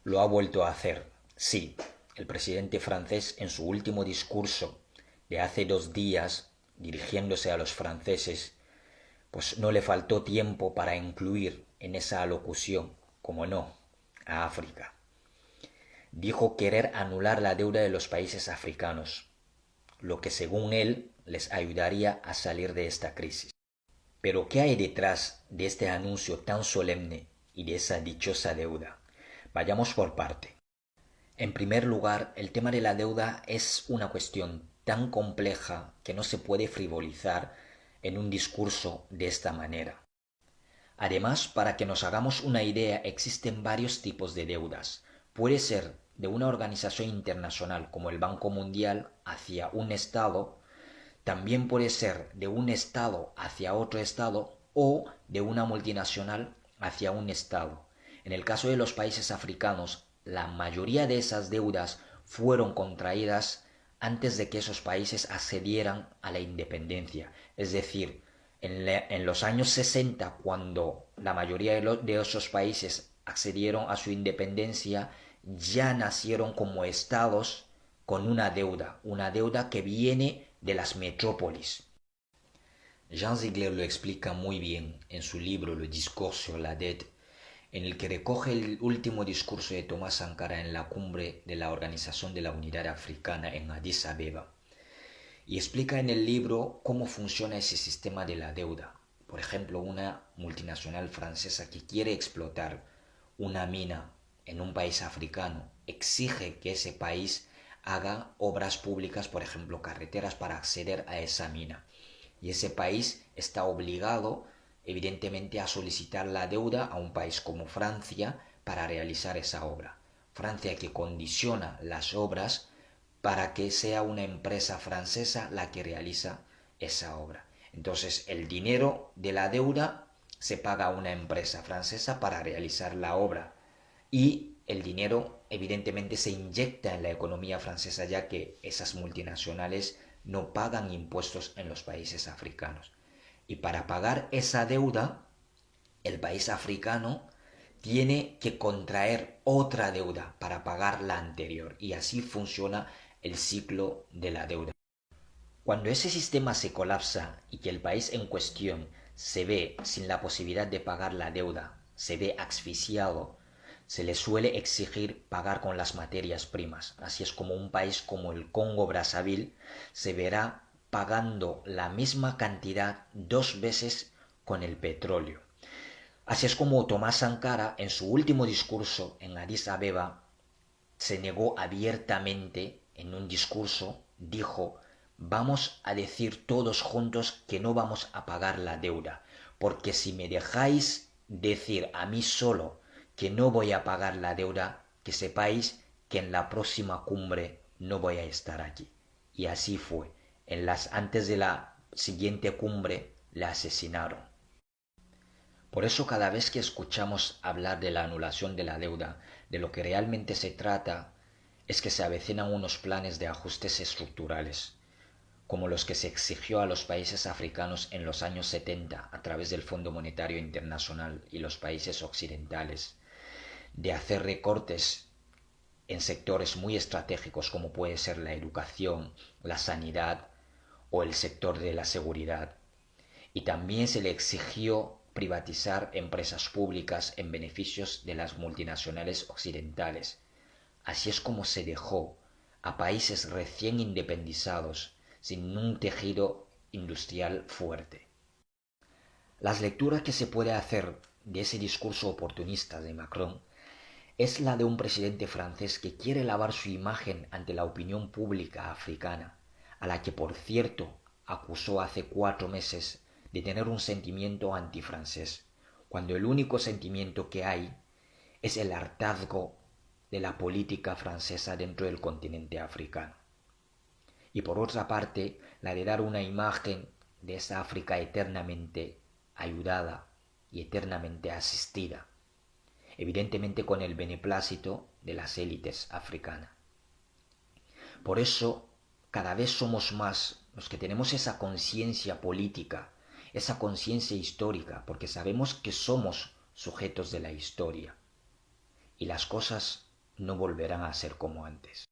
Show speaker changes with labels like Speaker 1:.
Speaker 1: Lo ha vuelto a hacer. Sí, el presidente francés en su último discurso de hace 2 días, dirigiéndose a los franceses, pues no le faltó tiempo para incluir en esa alocución, como no, a África. Dijo querer anular la deuda de los países africanos, lo que según él les ayudaría a salir de esta crisis. Pero ¿qué hay detrás de este anuncio tan solemne y de esa dichosa deuda? Vayamos por parte. En primer lugar, el tema de la deuda es una cuestión tan compleja que no se puede frivolizar en un discurso de esta manera. Además, para que nos hagamos una idea, existen varios tipos de deudas. Puede ser de una organización internacional como el Banco Mundial hacia un Estado, también puede ser de un Estado hacia otro Estado o de una multinacional hacia un Estado. En el caso de los países africanos, la mayoría de esas deudas fueron contraídas antes de que esos países accedieran a la independencia. Es decir, en los años 60, cuando la mayoría de esos países accedieron a su independencia, ya nacieron como estados con una deuda que viene de las metrópolis. Jean Ziegler lo explica muy bien en su libro Le Discours sur la dette, en el que recoge el último discurso de Thomas Sankara en la cumbre de la Organización de la Unidad Africana en Addis Abeba, y explica en el libro cómo funciona ese sistema de la deuda. Por ejemplo, una multinacional francesa que quiere explotar una mina en un país africano exige que ese país haga obras públicas, por ejemplo, carreteras para acceder a esa mina. Y ese país está obligado, evidentemente, a solicitar la deuda a un país como Francia para realizar esa obra. Francia que condiciona las obras para que sea una empresa francesa la que realiza esa obra. Entonces, el dinero de la deuda se paga a una empresa francesa para realizar la obra y el dinero evidentemente se inyecta en la economía francesa, ya que esas multinacionales no pagan impuestos en los países africanos. Y para pagar esa deuda, el país africano tiene que contraer otra deuda para pagar la anterior. Y así funciona el ciclo de la deuda. Cuando ese sistema se colapsa y que el país en cuestión se ve sin la posibilidad de pagar la deuda, se ve asfixiado, se le suele exigir pagar con las materias primas. Así es como un país como el Congo-Brazzaville se verá pagando la misma cantidad 2 veces con el petróleo. Así es como Tomás Sankara, en su último discurso en Addis Abeba, se negó abiertamente en un discurso, dijo: vamos a decir todos juntos que no vamos a pagar la deuda, porque si me dejáis decir a mí solo que no voy a pagar la deuda, que sepáis que en la próxima cumbre no voy a estar aquí. Y así fue. Antes de la siguiente cumbre le asesinaron. Por eso cada vez que escuchamos hablar de la anulación de la deuda, de lo que realmente se trata es que se avecinan unos planes de ajustes estructurales, como los que se exigió a los países africanos en los años 70 a través del Fondo Monetario Internacional y los países occidentales, de hacer recortes en sectores muy estratégicos como puede ser la educación, la sanidad o el sector de la seguridad. Y también se le exigió privatizar empresas públicas en beneficios de las multinacionales occidentales. Así es como se dejó a países recién independizados sin un tejido industrial fuerte. Las lecturas que se puede hacer de ese discurso oportunista de Macron es la de un presidente francés que quiere lavar su imagen ante la opinión pública africana, a la que por cierto acusó hace 4 meses de tener un sentimiento antifrancés, cuando el único sentimiento que hay es el hartazgo de la política francesa dentro del continente africano. Y por otra parte, la de dar una imagen de esa África eternamente ayudada y eternamente asistida, evidentemente con el beneplácito de las élites africanas. Por eso, cada vez somos más los que tenemos esa conciencia política, esa conciencia histórica, porque sabemos que somos sujetos de la historia. Y las cosas no volverán a ser como antes.